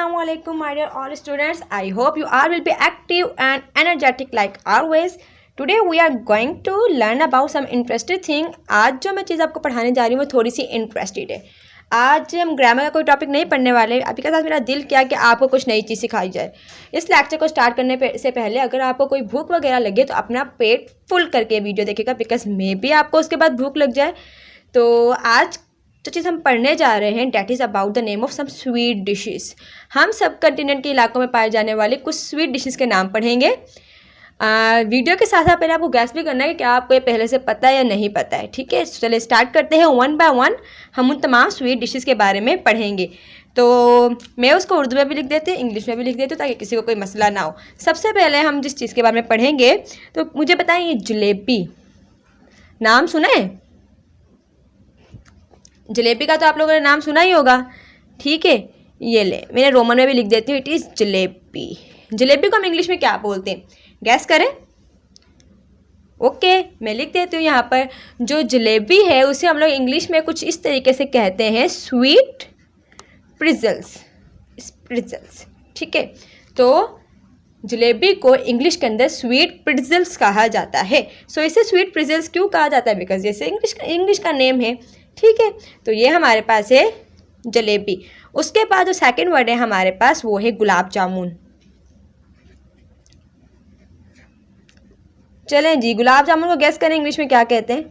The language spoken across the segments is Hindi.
Assalamualaikum my dear all students. I hope you all will be active and energetic like always. Today we are going to learn about some interesting thing. आज जो मैं चीज़ आपको पढ़ाने जा रही हूँ वो थोड़ी सी इंटरेस्टेड है. आज हम ग्रामर का कोई टॉपिक नहीं पढ़ने वाले. अभी के साथ मेरा दिल किया कि आपको कुछ नई चीज़ सिखाई जाए. इस लेक्चर को स्टार्ट करने से पहले अगर आपको कोई भूख वगैरह लगे तो अपना पेट फुल करके वीडियो देखेगा, बिकॉज मे बी आपको उसके बाद भूख लग जाए. तो आज जो चीज़ हम पढ़ने जा रहे हैं that is about the name of some sweet dishes. हम सब कंटिनेंट के इलाकों में पाए जाने वाले कुछ स्वीट डिशेस के नाम पढ़ेंगे. वीडियो के साथ साथ पहले आपको गैस भी करना है कि क्या आपको ये पहले से पता है या नहीं पता है. ठीक है, चलिए स्टार्ट करते हैं. वन बाय वन हम उन तमाम स्वीट डिशेस के बारे में पढ़ेंगे. तो मैं उसको उर्दू में भी लिख देती हूँ, इंग्लिश में भी लिख देती हूँ, ताकि किसी को कोई मसला ना हो. सबसे पहले हम जिस चीज़ के बारे में पढ़ेंगे तो मुझे बताएं, ये जलेबी नाम सुना है? जलेबी का तो आप लोगों ने नाम सुना ही होगा. ठीक है, ये ले मैंने रोमन में भी लिख देती हूँ. It is jalebi. जलेबी को हम इंग्लिश में क्या बोलते हैं, गैस करें? ओके, मैं लिख देती हूँ यहाँ पर. जो जलेबी है उसे हम लोग इंग्लिश में कुछ इस तरीके से कहते हैं, स्वीट प्रिजल्स. प्रिजल्स, ठीक है. तो जलेबी को इंग्लिश के अंदर स्वीट प्रिजल्स कहा जाता है. सो इसे स्वीट प्रिजल्स क्यों कहा जाता है? बिकॉज जैसे इंग्लिश का नेम है. ठीक है, तो ये हमारे पास है जलेबी. उसके बाद जो सेकंड वर्ड है हमारे पास वो है गुलाब जामुन. चलें जी, गुलाब जामुन को गैस करें इंग्लिश में क्या कहते हैं?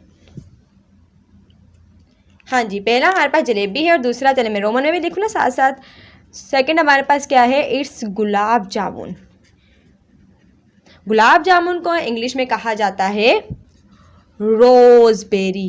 हाँ जी, पहला हमारे पास जलेबी है और दूसरा, चले मैं रोमन में भी लिखूँ ना साथ साथ. सेकंड हमारे पास क्या है? इट्स गुलाब जामुन. गुलाब जामुन को इंग्लिश में कहा जाता है रोज़बेरी.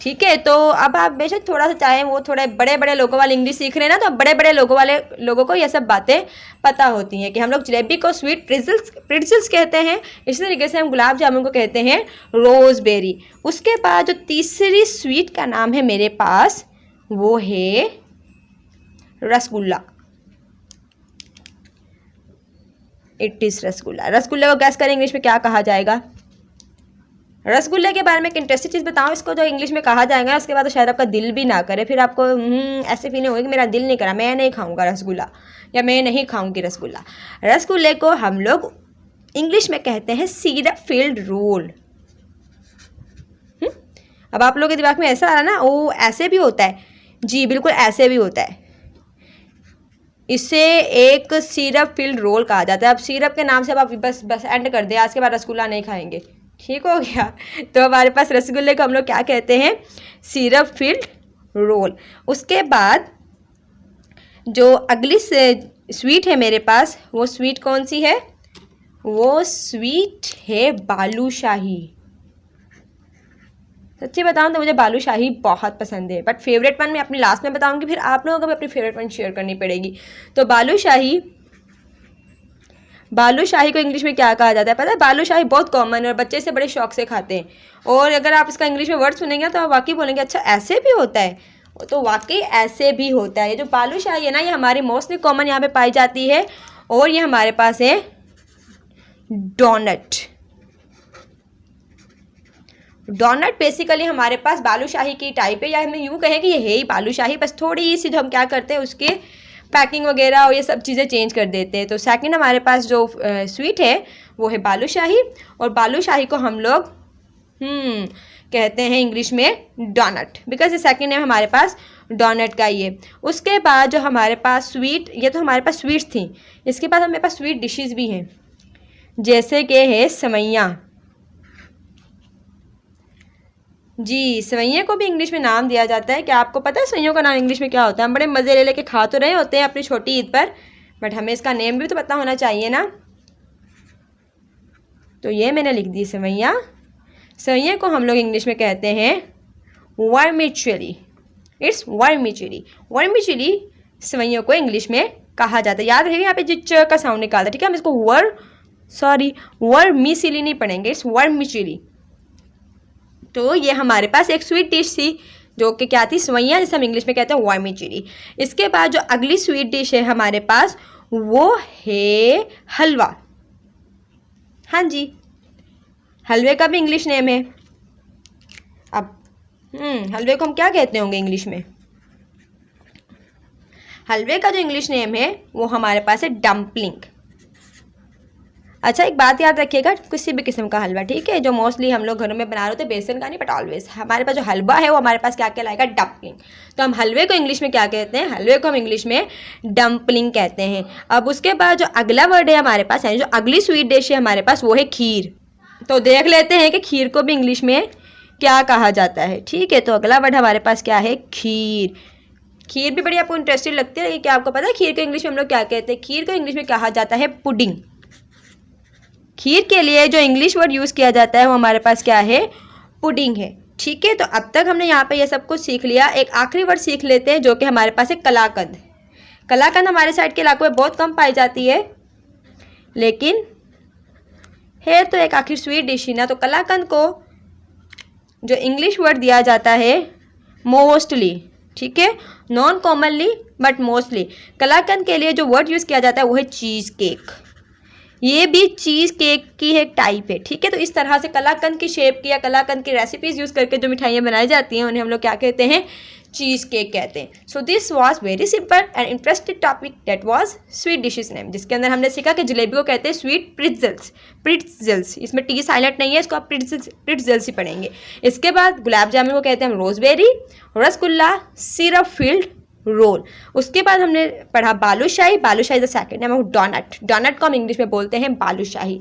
ठीक है, तो अब आप बेशक थोड़ा सा चाहें वो थोड़े बड़े बड़े लोगों वाले इंग्लिश सीख रहे हैं ना, तो बड़े बड़े लोगों को ये सब बातें पता होती हैं कि हम लोग जलेबी को स्वीट प्रिजल्स कहते हैं. इसी तरीके से हम गुलाब जामुन को कहते हैं रोज़बेरी. उसके बाद जो तीसरी स्वीट का नाम है मेरे पास वो है रसगुल्ला. It is rasgulla. रसगुल्ले को गैस करें इंग्लिश में क्या कहा जाएगा? रसगुल्ले के बारे में एक इंटरेस्टिंग चीज़ बताऊं. इसको जो इंग्लिश में कहा जाएगा उसके बाद तो शायद आपका दिल भी ना करे, फिर आपको ऐसे फीलिंग होगी कि मेरा दिल नहीं करा, मैं नहीं खाऊंगा रसगुल्ला या मैं नहीं खाऊंगी रसगुल्ला. रसगुल्ले को हम लोग इंग्लिश में कहते हैं सिरप फिल्ड रोल. अब आप लोगों के दिमाग में ऐसा आ रहा ना, वो ऐसे भी होता है. जी बिल्कुल ऐसे भी होता है. इसे एक सिरप फिल्ड रोल कहा जाता है. अब सिरप के नाम से अब आप बस एंड कर दे, आज के बाद रसगुल्ला नहीं खाएंगे. ठीक हो गया. तो हमारे पास रसगुल्ले को हम लोग क्या कहते हैं? Syrup filled roll. उसके बाद जो अगली स्वीट है मेरे पास, वो स्वीट कौन सी है? वो स्वीट है बालूशाही. सच्ची बताऊं तो मुझे बालूशाही बहुत पसंद है, बट फेवरेट वन मैं अपनी लास्ट में बताऊंगी, फिर आप लोगों को भी अपनी फेवरेट वन शेयर करनी पड़ेगी. तो बालूशाही को इंग्लिश में क्या कहा जाता है पता है? बालूशाही बहुत कॉमन है और बच्चे इसे बड़े शौक से खाते हैं. और अगर आप इसका इंग्लिश में वर्ड सुनेंगे तो आप वाकई बोलेंगे अच्छा ऐसे भी होता है. तो वाकई ऐसे भी होता है. ये जो बालूशाही है ना, ये हमारी मोस्टली कॉमन यहाँ पे पाई जाती है. और ये हमारे पास है डोनट. डोनट बेसिकली हमारे पास बालूशाही की टाइप है, या हमें यूँ कहें कि ये है ही बालूशाही, बस थोड़ी सी जो हम क्या करते हैं उसके पैकिंग वगैरह और ये सब चीज़ें चेंज कर देते हैं. तो सेकंड हमारे पास जो स्वीट है वो है बालूशाही. और बालूशाही को हम लोग कहते हैं इंग्लिश में डोनट, बिकॉज ये सेकंड नेम हमारे पास डोनट का ही है. उसके बाद जो हमारे पास स्वीट, ये तो हमारे पास स्वीट्स थी. इसके बाद हमारे पास स्वीट डिशेस भी हैं, जैसे कि है सेवइयाँ. जी, सेवइयाँ को भी इंग्लिश में नाम दिया जाता है. क्या आपको पता है सेवइयों का नाम इंग्लिश में क्या होता है? हम बड़े मज़े ले लेके खा तो रहे होते हैं अपनी छोटी ईद पर, बट हमें इसका नेम भी तो पता होना चाहिए ना. तो ये मैंने लिख दी सेवइयाँ. सेवइयाँ को हम लोग इंग्लिश में कहते हैं वर्मिचुअली. इट्स वर्मिचुअली. वर्मिचुअली सेवइयों को इंग्लिश में कहा जाता है. याद रहिए यहाँ पे जिच का साउंड निकालता है. ठीक है, हम इसको वर्मिचुअली नहीं पढ़ेंगे, इट्स वर्मिचुअली. तो ये हमारे पास एक स्वीट डिश थी जो कि क्या थी? सेवइयाँ, जिसे हम इंग्लिश में कहते हैं वर्मिचुअली. इसके बाद जो अगली स्वीट डिश है हमारे पास वो है हलवा. हाँ जी, हलवे का भी इंग्लिश नेम है. अब हलवे को हम क्या कहते होंगे इंग्लिश में? हलवे का जो इंग्लिश नेम है वो हमारे पास है डम्पलिंग। अच्छा, एक बात याद रखिएगा, किसी भी किस्म का हलवा, ठीक है, जो मोस्टली हम लोग घरों में बना रहे होते हैं, बेसन का नहीं बट ऑलवेज हमारे पास जो हलवा है वो हमारे पास क्या कहलाएगा, डम्पलिंग। तो हम हलवे को इंग्लिश में क्या कहते हैं, हलवे को हम इंग्लिश में डम्पलिंग कहते हैं। अब उसके बाद जो अगला वर्ड है हमारे पास, यानी जो अगली स्वीट डिश है हमारे पास, वो है खीर। तो देख लेते हैं कि खीर को भी इंग्लिश में क्या कहा जाता है। ठीक है, तो अगला वर्ड हमारे पास क्या है, खीर। खीर भी बड़ी आपको इंटरेस्टिंग लगती है, क्या आपको पता है खीर को इंग्लिश में हम लोग क्या कहते हैं, खीर को इंग्लिश में कहा जाता है पुडिंग। खीर के लिए जो इंग्लिश वर्ड यूज़ किया जाता है वो हमारे पास क्या है, पुडिंग है। ठीक है, तो अब तक हमने यहाँ पे ये सब कुछ सीख लिया। एक आखिरी वर्ड सीख लेते हैं जो कि हमारे पास है कलाकंद। कलाकंद हमारे साइड के इलाकों में बहुत कम पाई जाती है, लेकिन है तो एक आखिर स्वीट डिश ही ना। तो कलाकंद को जो इंग्लिश वर्ड दिया जाता है मोस्टली, ठीक है, नॉन कॉमनली बट मोस्टली, कलाकंद के लिए जो वर्ड यूज़ किया जाता है वो है चीज़ केक। ये भी चीज़ केक की एक टाइप है। ठीक है, तो इस तरह से कलाकंद की शेप की या कलाकंद की रेसिपीज़ यूज़ करके जो मिठाइयाँ बनाई जाती हैं उन्हें हम लोग क्या कहते हैं, चीज़ केक कहते हैं। सो this was very simple and interesting topic, that was sweet dishes name, जिसके अंदर हमने सीखा कि जलेबी को कहते हैं स्वीट प्रिट्ज़ल्स। प्रिट्ज़ल्स, इसमें टी साइलेंट नहीं है, इसको आप प्रिट्ज़ल्स ही पढ़ेंगे। इसके बाद गुलाब जामुन को कहते हैं हम roseberry, rasgulla syrup filled roll. उसके बाद हमने पढ़ा balushahi. Balushahi the second name of donut. Donut को हम इंग्लिश में बोलते हैं बालूशाही।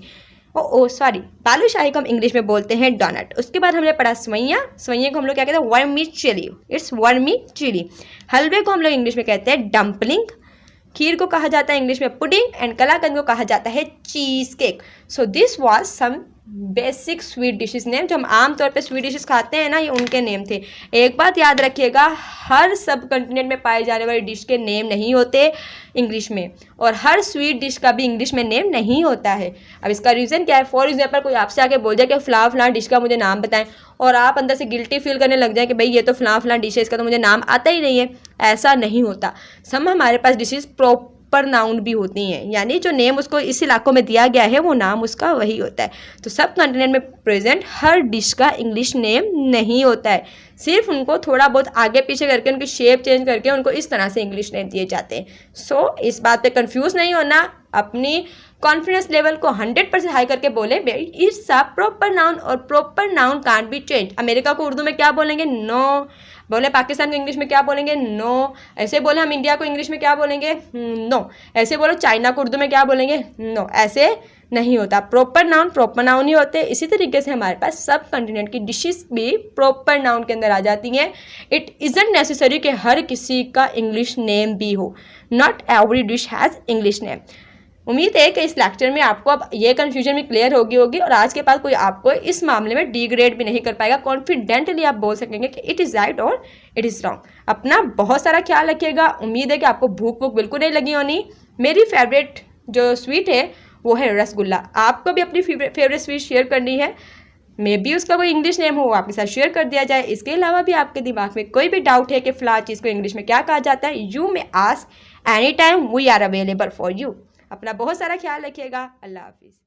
बालूशाही को हम इंग्लिश में बोलते हैं डोनट। उसके बाद हमने पढ़ा सवैया। सवैया को हम लोग क्या कहते हैं, vermicelli, it's vermicelli. हलवे को हम लोग इंग्लिश में कहते हैं डम्पलिंग। खीर को कहा जाता है इंग्लिश में पुडिंग एंड कलाकंद को कहा जाता है cheese cake. So this was some basic sweet dishes name, जो हम आमतौर पे स्वीट डिशेस खाते हैं ना, ये उनके नेम थे। एक बात याद रखिएगा, हर सब कंटिनेंट में पाए जाने वाली डिश के नेम नहीं होते इंग्लिश में, और हर स्वीट डिश का भी इंग्लिश में नेम नहीं होता है। अब इसका रीज़न क्या है, फॉर एग्जाम्पल कोई आपसे आके बोल जाए कि फलां डिश का मुझे नाम बताएं, और आप अंदर से गिल्टी फील करने लग जाए कि भाई ये तो फलां डिश है, इसका तो मुझे नाम आता ही नहीं है। ऐसा नहीं होता। सब हमारे पास डिशेज प्रॉपर नाउन भी होती हैं, यानी जो नेम उसको इस इलाकों में दिया गया है वो नाम उसका वही होता है। तो सब कॉन्टिनेंट में प्रेजेंट हर डिश का इंग्लिश नेम नहीं होता है, सिर्फ उनको थोड़ा बहुत आगे पीछे करके उनकी शेप चेंज करके उनको इस तरह से इंग्लिश नेम दिए जाते हैं। सो इस बात पे कंफ्यूज नहीं होना, अपनी कॉन्फिडेंस लेवल को 100% हाई करके बोले इट्स अ प्रॉपर नाउन, और proper noun can't be change. America को उर्दू में क्या बोलेंगे, नो। बोले पाकिस्तान को इंग्लिश में क्या बोलेंगे, नो। ऐसे बोले हम इंडिया को इंग्लिश में क्या बोलेंगे, नो। ऐसे बोलो चाइना को उर्दू में क्या बोलेंगे, नो। ऐसे नहीं होता। प्रॉपर नाउन ही होते हैं। इसी तरीके से हमारे पास सब कॉन्टिनेंट की डिशेस भी प्रॉपर नाउन के अंदर आ जाती हैं। इट इज़ंट नेसेसरी कि हर किसी का इंग्लिश नेम भी हो। Not every dish has English name. उम्मीद है कि इस लेक्चर में आपको अब ये कन्फ्यूजन भी क्लियर होगी और आज के बाद कोई आपको इस मामले में डिग्रेड भी नहीं कर पाएगा। कॉन्फिडेंटली आप बोल सकेंगे कि इट इज़ राइट और इट इज़ रॉन्ग। अपना बहुत सारा ख्याल रखिएगा। उम्मीद है कि आपको भूख बिल्कुल नहीं लगी होनी। मेरी फेवरेट जो स्वीट है वो है रसगुल्ला। आपको भी अपनी फेवरेट स्वीट शेयर करनी है, मे बी उसका कोई इंग्लिश नेम हो, आपके साथ शेयर कर दिया जाए। इसके अलावा भी आपके दिमाग में कोई भी डाउट है कि फ़लाँ चीज़ को इंग्लिश में क्या कहा जाता है, you may ask any time, we are available for you. अपना बहुत सारा ख्याल रखिएगा। अल्लाह हाफिज़।